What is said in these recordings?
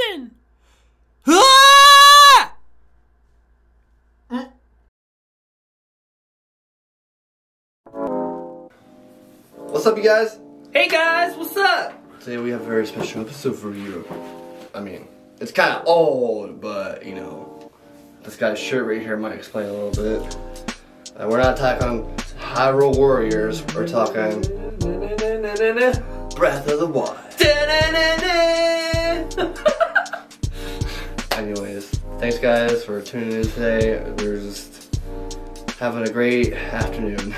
Trystin! Ah! What's up, you guys? Hey guys, what's up? Today we have a very special episode for you. I mean, it's kind of old, but you know, this guy's shirt right here might explain a little bit. We're not talking Hyrule Warriors, we're talking Breath of the Wild. Anyways, thanks guys for tuning in today. We're just having a great afternoon.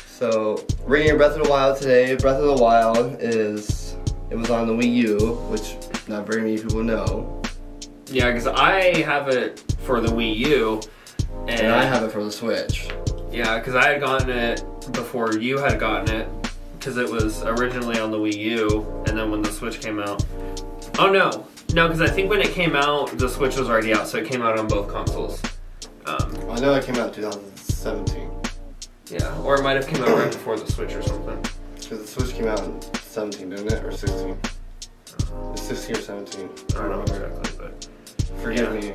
So, bringing Breath of the Wild today. Breath of the Wild it was on the Wii U, which not very many people know. Yeah, because I have it for the Wii U. And I have it for the Switch. Yeah, because I had gotten it before you had gotten it. Because it was originally on the Wii U, and then when the Switch came out... Oh no! No, because I think when it came out, the Switch was already out, so it came out on both consoles. I know it came out in 2017. Yeah, or it might have came out right before the Switch or something. Because the Switch came out in 17, didn't it? Or 16? It's 16 or 17. I don't know exactly, but... Forgive me.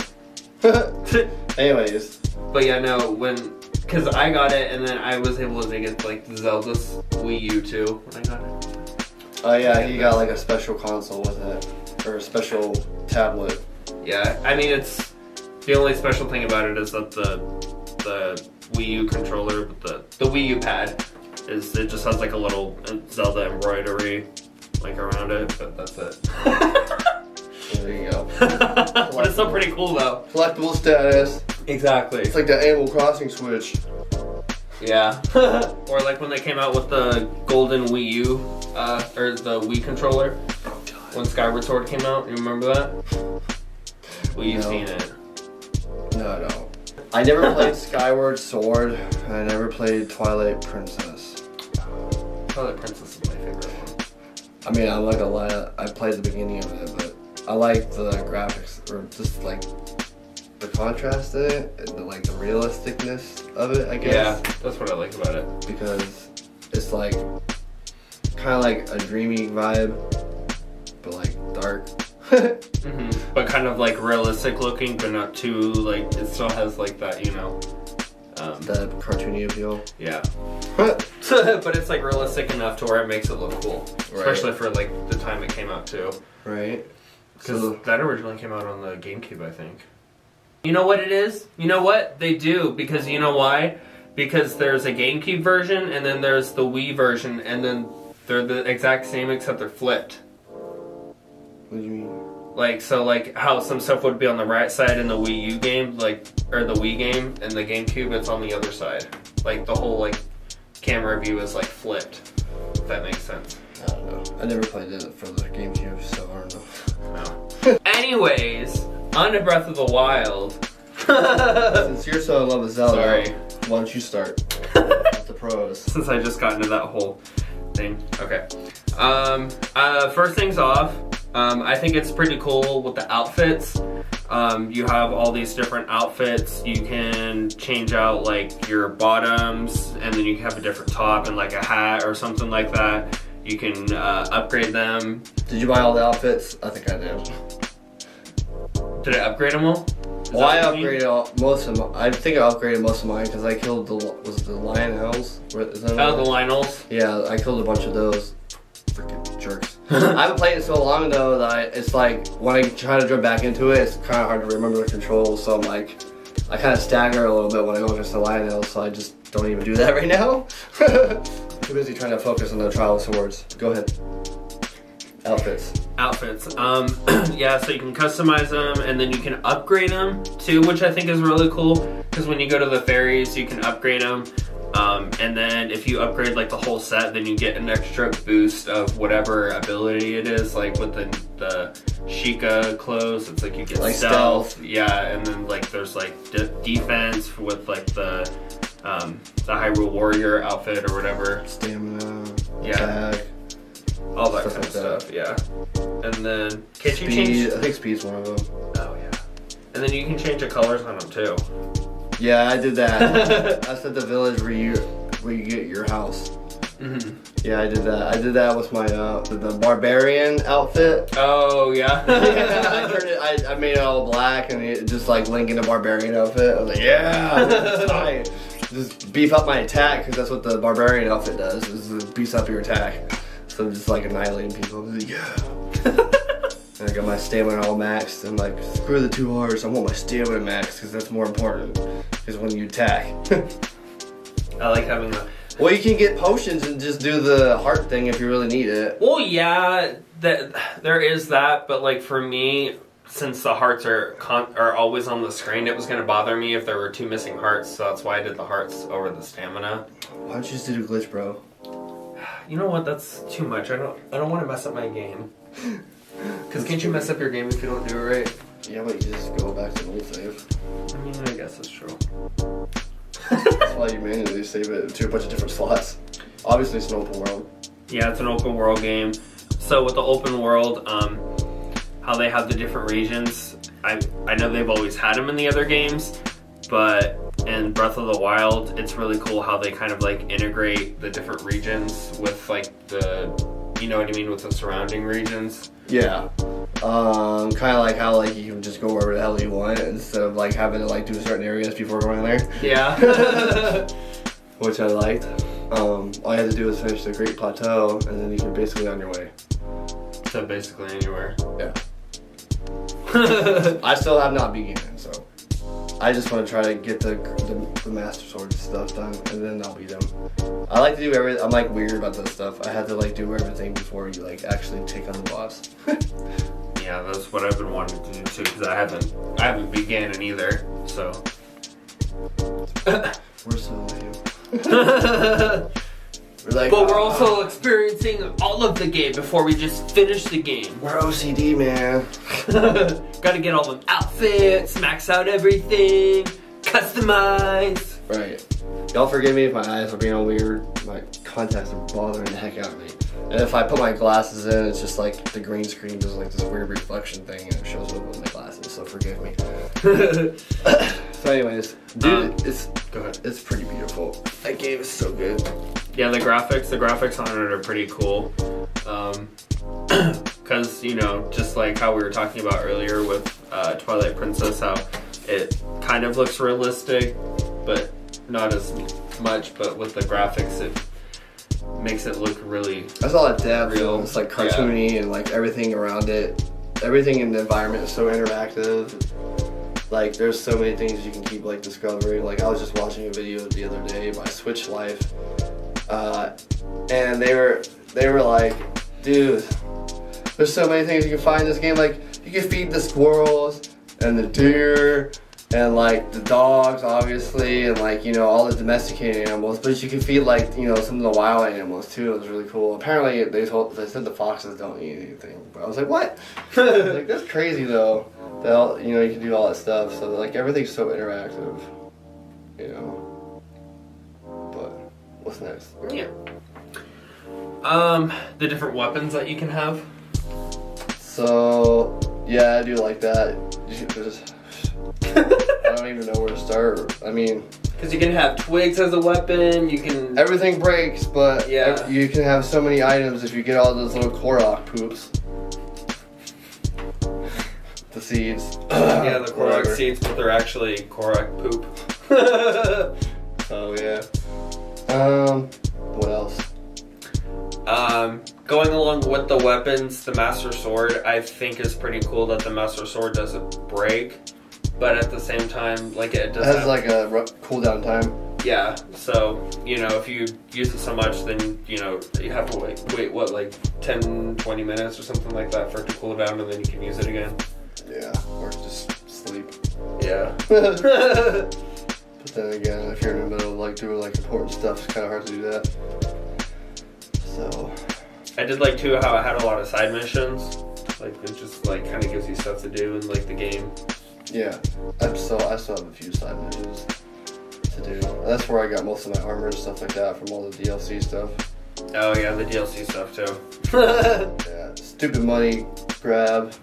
Anyways. But yeah, no, because I got it, and then I was able to get, like, Zelda's Wii U too when I got it. Oh yeah, he got, like, a special console with it. Or a special tablet. Yeah, I mean, it's... The only special thing about it is that the Wii U controller, the Wii U pad, it just has, like, a little Zelda embroidery, like, around it, but that's it. There you go. But it's still pretty cool, though. Collectible status. Exactly. It's like the Animal Crossing Switch. Yeah. Or like when they came out with the golden Wii U, or the Wii controller. Oh, God. When Skyward Sword came out, you remember that? Well, you've seen it. No. I never played Skyward Sword, and I never played Twilight Princess. Twilight Princess is my favorite one. I mean, I'm not gonna lie, I played the beginning of it, but I like the graphics, or just like the contrast in it, and the realisticness of it, I guess. Yeah, that's what I like about it. Because it's like, kind of like a dreamy vibe, but like dark. But kind of like realistic looking, but not too, like, it still has like that, you know. That cartoony appeal. Yeah. But it's like realistic enough to where it makes it look cool. Right. Especially for like the time it came out too. Right. Because that originally came out on the GameCube, I think. You know what it is? You know what? They do, because you know why? Because there's a GameCube version, and then there's the Wii version, and then they're the exact same except they're flipped. What do you mean? Like, so like how some stuff would be on the right side in the Wii U game, like, or the Wii game, and the GameCube, it's on the other side. Like, the whole, like, camera view is, like, flipped. If that makes sense. I don't know. I never played it for the GameCube, so I don't know. No. Anyways, on to Breath of the Wild. Since you're so in love with Zelda, Sorry. Why don't you start? With the pros. Since I just got into that whole thing. Okay. First things off, I think it's pretty cool with the outfits. You have all these different outfits. You can change out like your bottoms, and then you can have a different top and like a hat or something like that. You can upgrade them. Did you buy all the outfits? I think I did. Did I upgrade them all? Well, I upgraded most of them. I think I upgraded most of mine because I killed the Lionels. Is that the Lionels? Yeah, I killed a bunch of those. Freaking jerks. I haven't played it so long though that it's like when I try to jump back into it, it's kind of hard to remember the controls. So I'm like, I kind of stagger a little bit when I go against the Lionels. So I just don't even do that right now. Too busy trying to focus on the Trial of Swords. Go ahead. Outfits. Yeah, so you can customize them, and then you can upgrade them too, which I think is really cool, because when you go to the fairies, you can upgrade them, and then if you upgrade like the whole set, then you get an extra boost of whatever ability it is, like with the Sheikah clothes, it's like you get like stealth. Yeah, and then like there's like defense with like the Hyrule Warrior outfit or whatever. Stamina. Yeah. Attack. All that kind of stuff, yeah. And then, can't you change? I think speed's one of them. Oh, yeah. And then you can change the colors on them, too. Yeah, I did that. That's at the village where you get your house. Mm-hmm. Yeah, I did that. I did that with my the barbarian outfit. Oh yeah. I made it all black and it just like Link in a barbarian outfit. I was like, yeah, this is tight. Just beef up my attack because that's what the barbarian outfit does. Is it beefs up your attack. So I'm just like annihilating people. I was like, yeah. And I got my stamina all maxed. I'm like, screw the 2 R's. I want my stamina maxed because that's more important. Because when you attack. I like having that. Well, you can get potions and just do the heart thing if you really need it. Well, yeah, there is that, but like for me, since the hearts are always on the screen, it was going to bother me if there were 2 missing hearts, so that's why I did the hearts over the stamina. Why don't you just do a glitch, bro? You know what? That's too much. I don't want to mess up my game. Because can't you mess up your game if you don't do it right? Yeah, but you just go back to the old save. I mean, I guess that's true. That's why you manually save it to a bunch of different slots. Obviously, it's an open world. Yeah, it's an open world game. So with the open world, how they have the different regions, I know they've always had them in the other games, but in Breath of the Wild, it's really cool how they kind of like integrate the different regions with like the, you know what I mean, with the surrounding regions. Yeah. Kind of like how like you can just go wherever the hell you want instead of like having to like do certain areas before going there. Yeah. Which I liked. All you had to do was finish the Great Plateau, and then you can basically on your way. So basically anywhere. Yeah. I still have not begun, so I just want to try to get the Master Sword stuff done, and then I'll be done. I like to do everything. I'm like weird about that stuff. I have to like do everything before you like actually take on the boss. Yeah, that's what I've been wanting to do too, because I haven't began it either. So. We're so lame. We're like, but we're also experiencing all of the game before we just finish the game. We're OCD, man. Gotta get all them outfits, max out everything, customize. Right. Y'all forgive me if my eyes are being all weird. My contacts are bothering the heck out of me. And if I put my glasses in, it's just like the green screen does like this weird reflection thing and it shows up with my glasses, so forgive me. So anyways, dude, go ahead. It's pretty beautiful. That game is so good. Yeah, the graphics on it are pretty cool. Because, you know, just like how we were talking about earlier with Twilight Princess, how it kind of looks realistic, but not as much, but with the graphics, it makes it look really That's all that depth. real. It's like cartoony and like everything around it. Everything in the environment is so interactive. Like there's so many things you can keep like discovering. Like I was just watching a video the other day by Switch Life. And they were like, dude, there's so many things you can find in this game. Like you can feed the squirrels and the deer and like the dogs, obviously, and like, you know, all the domesticated animals. But you can feed like, you know, some of the wild animals too. It was really cool. Apparently they said the foxes don't eat anything. But I was like, what? Like that's crazy though. That, you know, you can do all that stuff. So like everything's so interactive, you know. But what's next? Yeah. The different weapons that you can have. So yeah, I do like that. I don't even know where to start. I mean, because you can have twigs as a weapon. You can. Everything breaks, but yeah, you can have so many items if you get all those little Korok poops. The seeds. Yeah, the Korok seeds, but they're actually Korok poop. Oh yeah. What else? Going along with the weapons, the Master Sword, I think is pretty cool that the Master Sword doesn't break, but at the same time, like it does. It has like a cooldown time. Yeah, so, you know, if you use it so much, then, you know, you have to wait what, like 10, 20 minutes or something like that for it to cool down, and then you can use it again. Yeah, or just sleep. Yeah. But then again, if you're in the middle of like doing like important stuff, it's kind of hard to do that. So I did like too how it had a lot of side missions. Like it just like kind of gives you stuff to do in like the game. Yeah, I still have a few side missions to do. That's where I got most of my armor and stuff like that from all the DLC stuff. Oh yeah, the DLC stuff too. Yeah, stupid money grab.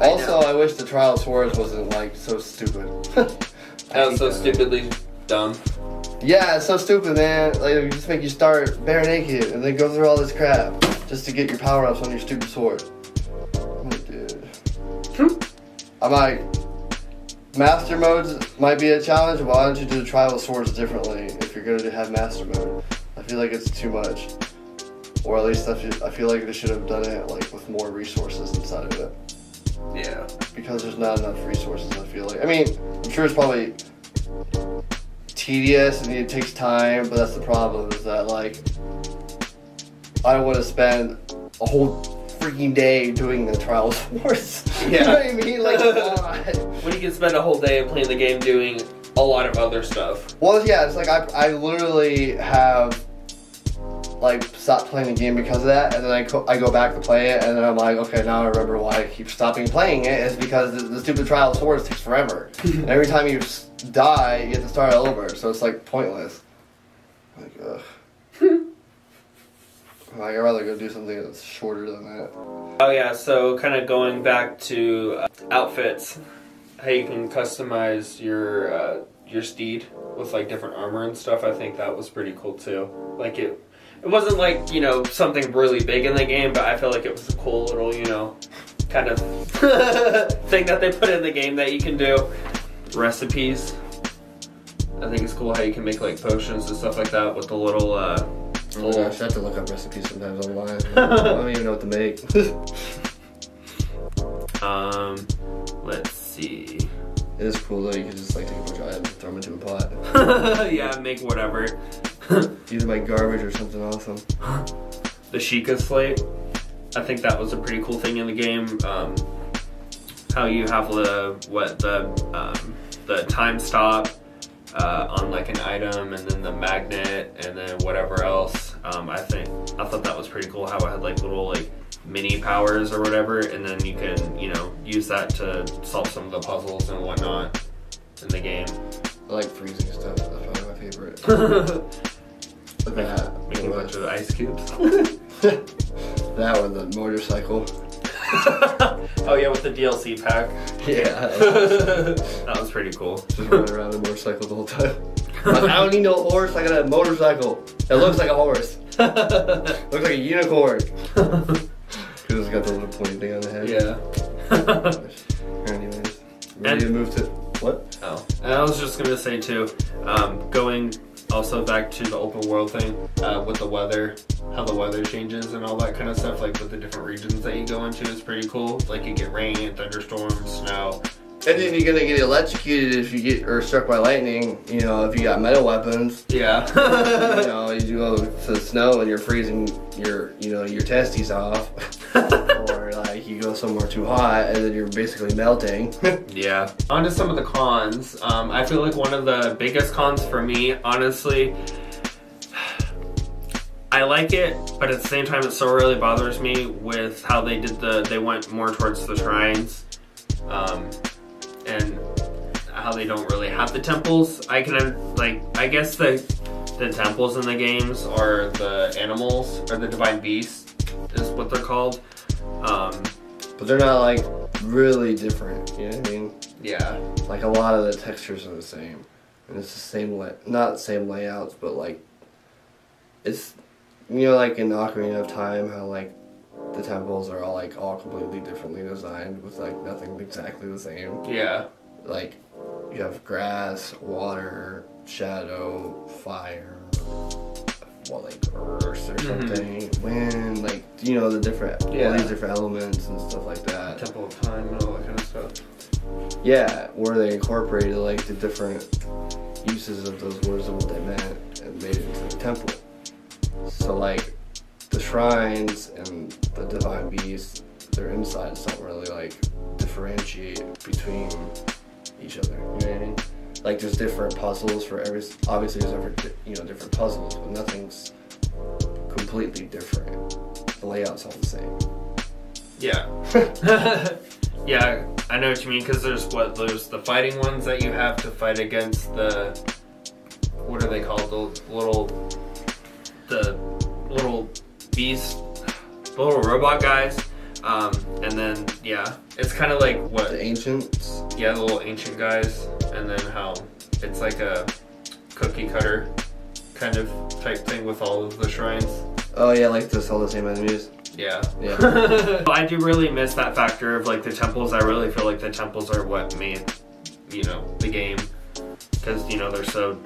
Also, I wish the Trial of Swords wasn't like so stupid. That was so stupidly dumb. Yeah, it's so stupid, man. Like, it just make you start bare naked and then go through all this crap just to get your power-ups on your stupid sword. I'm like, dude. I'm like, master modes might be a challenge. Why don't you do the tribal swords differently if you're going to have master mode? I feel like it's too much. Or at least I feel like they should have done it like with more resources inside of it. Yeah. Because there's not enough resources, I feel like. I mean, I'm sure it's probably tedious and it takes time, but that's the problem, is that like I don't want to spend a whole freaking day doing the trial swords. Yeah. You know what I mean? Like, God. When you can spend a whole day playing the game doing a lot of other stuff. Well, yeah, it's like I literally have like stopped playing the game because of that, and then I go back to play it, and then I'm like, okay, now I remember why I keep stopping playing it. Is because the stupid trial of swords takes forever. And every time you die, you have to start all over, so it's like pointless. Like, ugh. Like, I'd rather go do something that's shorter than that. Oh yeah, so kind of going back to outfits, how you can customize your steed with like different armor and stuff. I think that was pretty cool too. Like it wasn't like, you know, something really big in the game, but I feel like it was a cool little, you know, kind of thing that they put in the game that you can do. Recipes. I think it's cool how you can make like potions and stuff like that with the little Oh my gosh, I have to look up recipes sometimes online. I don't even know what to make. Let's see. It is cool though, you can just like take a bunch of items and throw them into a pot. Yeah, make whatever. Either like garbage or something awesome. The Sheikah slate. I think that was a pretty cool thing in the game. How you have the time stop on like an item, and then the magnet, and then whatever else. I thought that was pretty cool how it had like little like mini powers or whatever, and then you can, you know, use that to solve some of the puzzles and whatnot in the game. I like freezing stuff. That's probably my favorite. Look at that. Making a bunch of ice cubes. That one, the motorcycle. Oh yeah, with the DLC pack. Yeah. That was pretty cool. Just running around a motorcycle the whole time. Like, I don't need no horse, I got a motorcycle. It looks like a horse. Looks like a unicorn. Because it's got the little pointy thing on the head. Yeah. Anyways, ready to move to what? Oh, and I was just gonna say too, going also back to the open world thing with the weather, how the weather changes and all that kind of stuff, like with the different regions that you go into is pretty cool. Like you get rain, thunderstorms, snow. And then you're gonna get electrocuted if you get or struck by lightning. You know, if you got metal weapons. Yeah. You know, you go to the snow and you're freezing your testes off, or like you go somewhere too hot and then you're basically melting. Yeah. On to some of the cons. I feel like one of the biggest cons for me, honestly, I like it, but at the same time, it still really bothers me with how they went more towards the shrines. And how they don't really have the temples. I guess the temples in the games are the animals, or the divine beasts is what they're called. But they're not like really different, you know what I mean? Yeah. Like a lot of the textures are the same. And it's the same, not the same layouts, but like, it's, you know, like in Ocarina of Time, how like, the temples are all completely differently designed with like nothing exactly the same. Yeah. Like you have grass, water, shadow, fire, well, like earth or something, wind, like, you know, the different, all these different elements and stuff like that. Temple of Time and all that kind of stuff. Yeah, where they incorporated like the different uses of those words and what they meant and made it into the temple. So like, the shrines and the divine beasts, their insides don't really like differentiate between each other. You know what I mean? Like there's different puzzles for obviously there's different puzzles, but nothing's completely different. The layout's all the same. Yeah. Yeah, I know what you mean, because there's the fighting ones that you have to fight against the, what are they called? The little beast, the little robot guys, and then yeah, it's kind of like what the ancients. Yeah, the little ancient guys, and then how it's like a cookie cutter kind of type thing with all of the shrines. Oh yeah, like this, all the same enemies. Yeah. Yeah. I do really miss that factor of like the temples. I really feel like the temples are what made, you know, the game. Because, you know, they're so,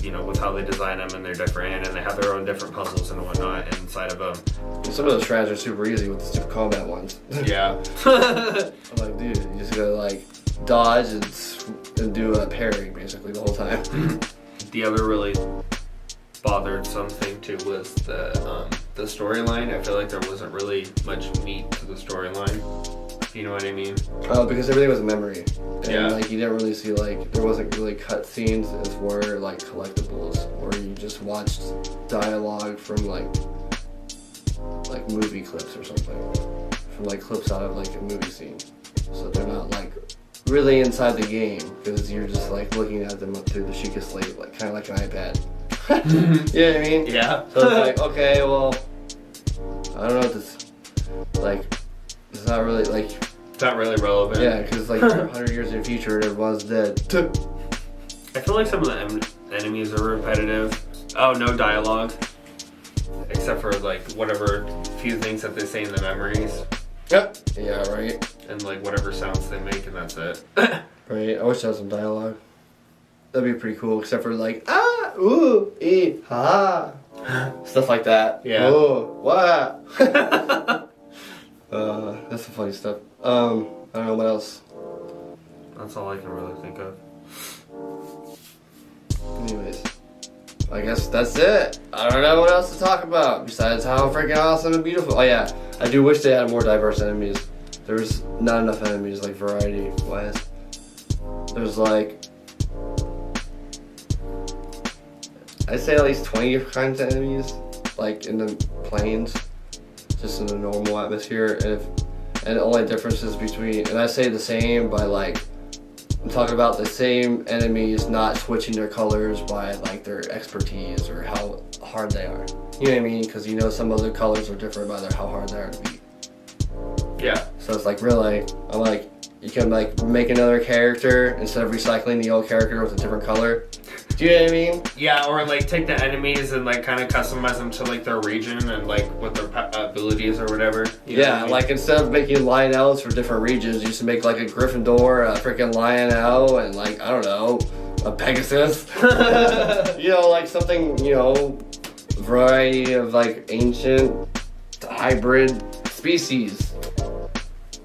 you know, with how they design them and they're different and they have their own different puzzles and whatnot inside of them. And some of those shrines are super easy with the super combat ones. Yeah. I'm like, dude, you just gotta like dodge and do a parry basically the whole time. The other really bothersome thing too was the storyline. I feel like there wasn't really much meat to the storyline. You know what I mean? Oh, because everything was a memory. And Yeah. like you didn't really see like there wasn't really cutscenes as were like collectibles, or you just watched dialogue from like movie clips or something. From like clips out of like a movie scene. So they're not like really inside the game, because you're just like looking at them through the Sheikah slate, like kind of like an iPad. You know what I mean? Yeah. So it's like, okay, well, I don't know what this, like, it's not really, like... It's not really relevant. Yeah, because like 100 years in the future and everyone's dead. I feel like some of the enemies are repetitive. Oh, no dialogue. Except for like whatever few things that they say in the memories. Yep. Yeah, right. And like whatever sounds they make, and that's it. Right, I wish there was some dialogue. That'd be pretty cool, except for like, ah, ooh, ee, ha, stuff like that. Yeah. Oh, what? That's some funny stuff. I don't know what else. That's all I can really think of. Anyways, I guess that's it. I don't know what else to talk about besides how freaking awesome and beautiful. Oh yeah, I do wish they had more diverse enemies. There's not enough enemies, like variety-wise. There's like, I'd say at least 20 different kinds of enemies, like in the plains, just in the normal atmosphere. And the only differences between, and I say the same by like, I'm talking about the same enemies not switching their colors by like their expertise or how hard they are. You know what I mean? Because you know some other colors are different by how hard they are to beat. Yeah. So it's like really, I'm like, you can like make another character instead of recycling the old character with a different color. Do you know what I mean? Yeah, or like take the enemies and like kind of customize them to like their region and like what their abilities or whatever. You know Yeah, what I mean? like instead of making Lionels for different regions, you used to make like a Gryffindor, a freaking Lionel, and like, I don't know, a Pegasus. You know, like something, you know, variety of like ancient hybrid species.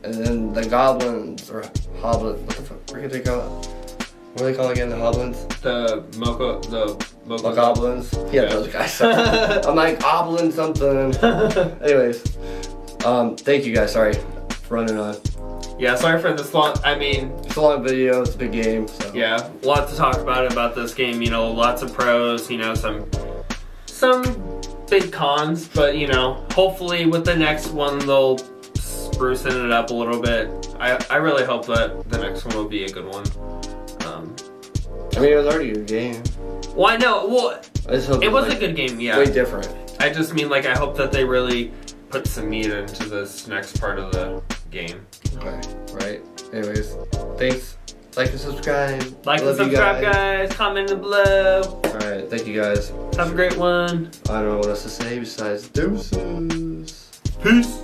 And then the goblins, or hoblins, what the fuck, where do they go? What do they call again, the hoblins? The Moko goblins. Yeah, those guys. I'm like, goblin something. Anyways, thank you guys, sorry for running on. Yeah, sorry for this long, I mean... It's a long video, it's a big game, so. Yeah, a lot to talk about this game, you know, lots of pros, you know, some big cons, but you know, hopefully with the next one they'll sprucing it up a little bit. I really hope that the next one will be a good one. I mean, it was already a good game. Well, I know. Well, it was like a good game, yeah. Way different. I just mean, like, I hope that they really put some meat into this next part of the game. Okay, right. Anyways, thanks. Like and subscribe. Like and subscribe, guys. Comment below. Alright, thank you guys. Have a great one. I don't know what else to say besides deuces. Peace.